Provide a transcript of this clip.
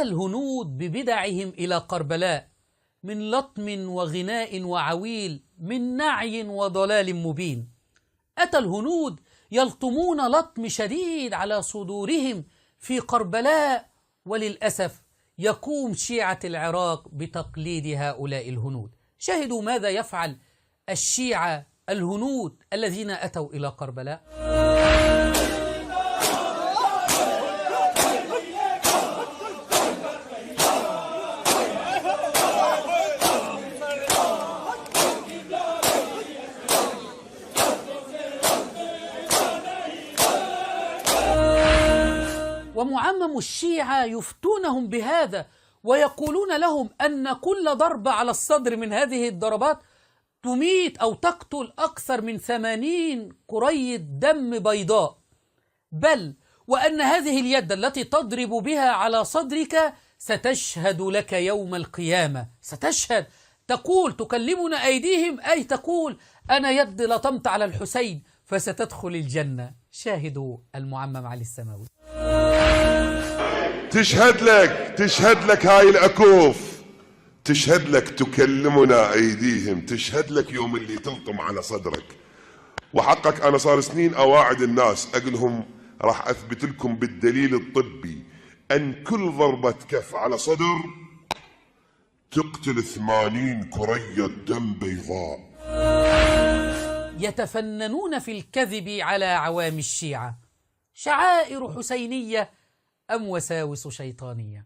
أتى الهنود ببدعهم إلى كربلاء من لطم وغناء وعويل، من نعي وضلال مبين. أتى الهنود يلطمون لطم شديد على صدورهم في كربلاء، وللأسف يقوم شيعة العراق بتقليد هؤلاء الهنود. شاهدوا ماذا يفعل الشيعة الهنود الذين أتوا إلى كربلاء. ومعمم الشيعة يفتونهم بهذا ويقولون لهم أن كل ضربة على الصدر من هذه الضربات تميت أو تقتل أكثر من 80 كرية دم بيضاء، بل وأن هذه اليد التي تضرب بها على صدرك ستشهد لك يوم القيامة. ستشهد، تقول تكلمنا أيديهم، أي تقول أنا يد لطمت على الحسين فستدخل الجنة. شاهدوا المعمم علي السماوي. تشهد لك هاي الأكوف، تشهد لك تكلمنا أيديهم، تشهد لك يوم اللي تلطم على صدرك. وحقك أنا صار سنين أواعد الناس أقولهم راح أثبت لكم بالدليل الطبي أن كل ضربة كف على صدر تقتل 80 كرية دم بيضاء. يتفننون في الكذب على عوام الشيعة. شعائر حسينية أم وساوس شيطانية؟